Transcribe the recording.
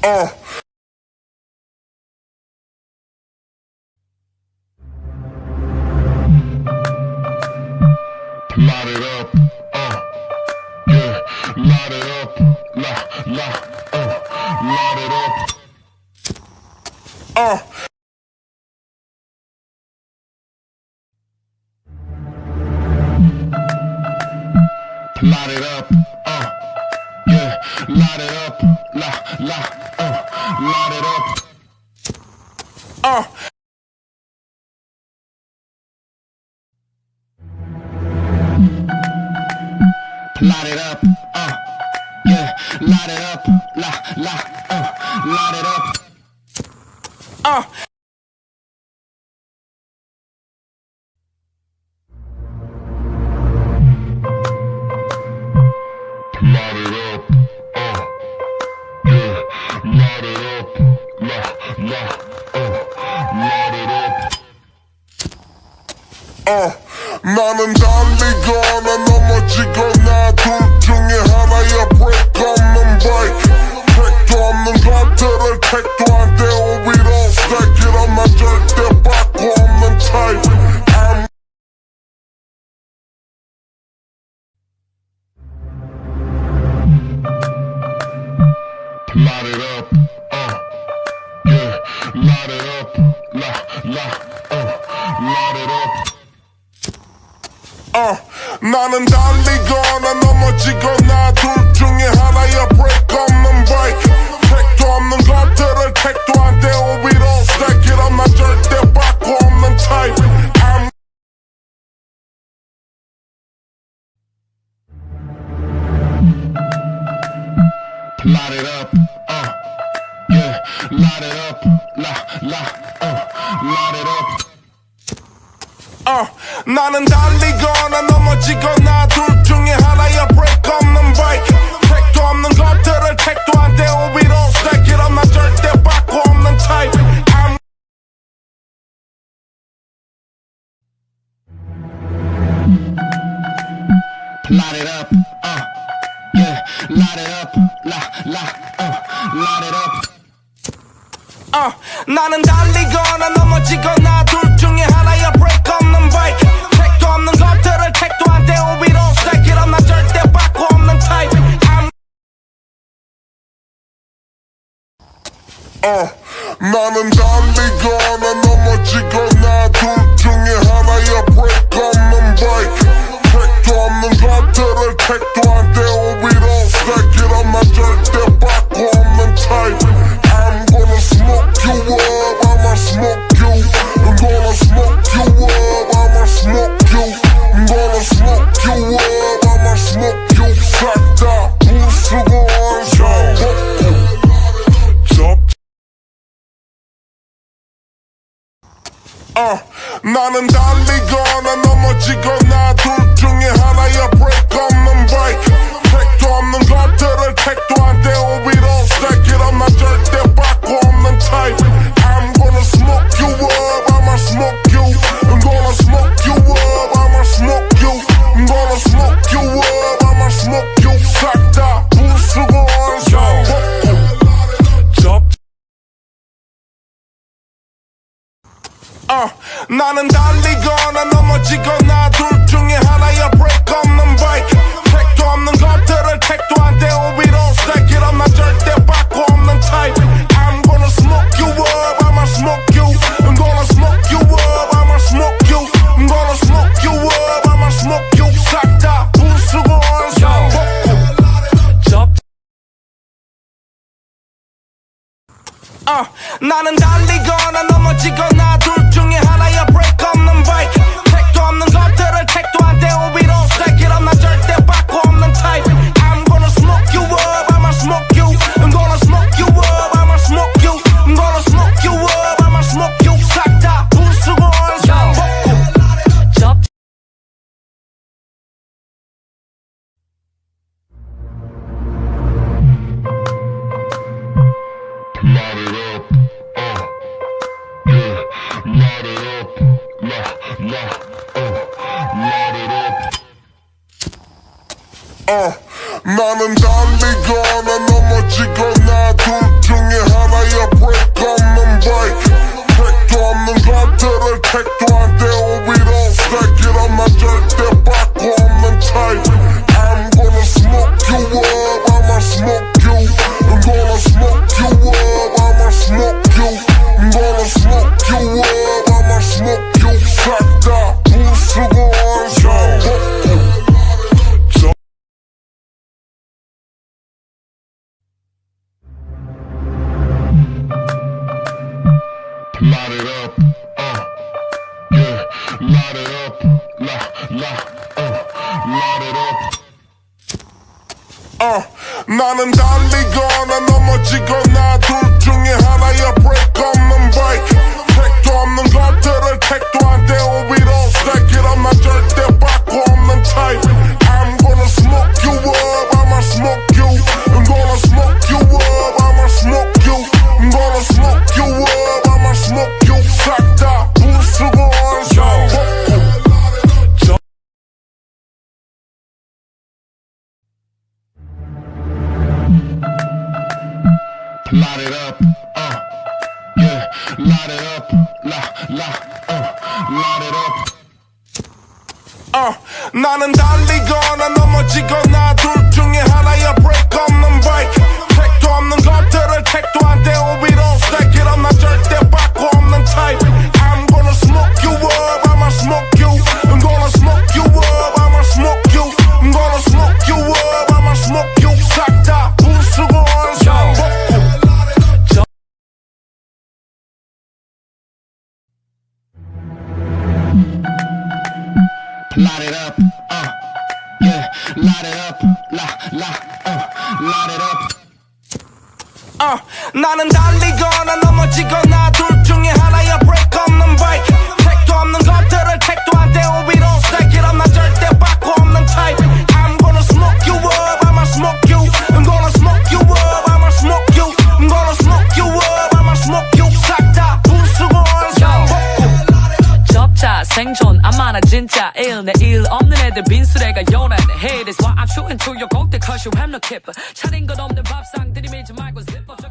Light it up, yeah, light it up, light it up, light it up, yeah, light it up, light it up, light it up, yeah, light it up, light it up, light it up, yeah, light it up, light it up. 나는 달리거나 넘어지거나 둘 중에 하나야 break 없는 bike 택도 없는 것들을 택도 안 되고 we don't stack it up 나 절대 바꿔 없는 type Light it up, yeah, light it up, light it up. 나는 달리거나 넘어지거나 둘 중에 하나야 break 없는 bike 택도 없는 것들을 택도 안 되고 we don't stack it up 나 절대 바꿔 없는 type Light it up, yeah, light it up, light it up. 나는 달리거나 넘어지거나 둘 중에 하나야 break 없는 bike 택도 없는 것들을 택도 안 되고 we don't stack it up 나 절대 바꿔 없는 type Light it up, yeah, light it up, light it up. 나는 달리거나 넘어지거나 둘 중에 하나야 break 없는 bike 택도 없는 것들을 택도 안 되고 we don't stack it up 나 절대 바꿔 없는 type 나는 달리거나 넘어지거나 둘 중에 하나야 break 없는 bike 택도 없는 것들을 택도 안 되고 we don't stack it up 나 절대 바꿔 없는 type I'm gonna smoke you up, I'ma smoke you I'm gonna smoke you up, I'ma smoke you I'm gonna smoke you up, I'ma smoke you 싹 다 부수고 나는 달리거나 넘어지거나 둘 중에 하나야 break 없는 bike 택도 없는 것들을 택도 안 되고 we don't stack it up 나 절대 바꿔 없는 type I'm gonna smoke you up, I'ma smoke you I'm gonna smoke you up, I'ma smoke you I'm gonna smoke you up, I'ma smoke you 싹 다 부수고 나는 달리거나 넘어지거나 둘 중에 하나야 break 없는 bike 택도 없는 것들을 택도 안 되고 we don't stack it up 나 절대 바꿔 없는 type I'm gonna smoke you up, I'ma smoke you I'm gonna smoke you up, I'ma smoke you I'm gonna smoke you up, I'ma smoke you 싹 다 부수고 나는 달리거나 넘어지거나 둘 중에 하나야 break 없는 bike 택도 없는 것들을 택도 안 되고 we don't stack it up 나 절대 바꿔 없는 type I'm gonna smoke you up, I'ma smoke you I'm gonna smoke you up, I'ma smoke you I'm gonna smoke you up, I'ma smoke you 싹 다 부수고 Light it up, yeah, light it up, light it up. 나는 달리거나 넘어지거나 둘 중에 하나야 break 없는 bike 택도 없는 것들을 택도 안 돼 오히려 stack it up 나 절대 바꿔 없는 type I'm gonna smoke you up I'ma smoke you I'm gonna smoke you up I'ma smoke you I'm gonna smoke you up I'ma smoke you 싹 다 부수고 원샷 Light it up, yeah, light it up, light it up. 나는 달리거나 넘어지거나 둘 중에 하나야 break 없는 bike. 택도 없는 것들을 택도 안 돼 오히려 stack it up 나 절대 바꿔 없는 type. I'm gonna smoke you up, I'ma smoke you. I'm gonna smoke you up, I'ma smoke you. I'm gonna smoke you up, I'ma smoke you. 싹 다 부수고 원샷 먹고. Light it up, yeah, light it up, light it up. 나는 달리거나 넘어지거나 둘 중에 하나야 break 없는 bike. 택도 없는 것들을 택도 안 돼 오히려 stack it up 나 절대 바꿔 없는 type. I'm gonna smoke you up, I'ma smoke you. I'm gonna smoke you up, I'ma smoke you. I'm gonna smoke you up, I'ma smoke you. 싹 다 부수고 원샷 먹고. Light it up, yeah, light it up, light it up. 나는 달리거나 넘어지거나 둘 중에 하나야 break 없는 bike. 택도 없는 것들을 택도 안 돼 오히려 stack it up 나 절대 바꿔 없는 type. I'm gonna smoke you up, I'ma smoke you. I'm gonna smoke you up, I'ma smoke you. I'm gonna smoke you up, I'ma smoke you. 싹 다 부수고 원샷 먹고. 접자 생존 안 많아 진짜 일 내일 없는 애들 빈수레가 요란해. Hey, that's why I'm shooting to your 곡들 cause you have no kipper. 차린 것 없는 밥상 들이밀지 말고 zip up.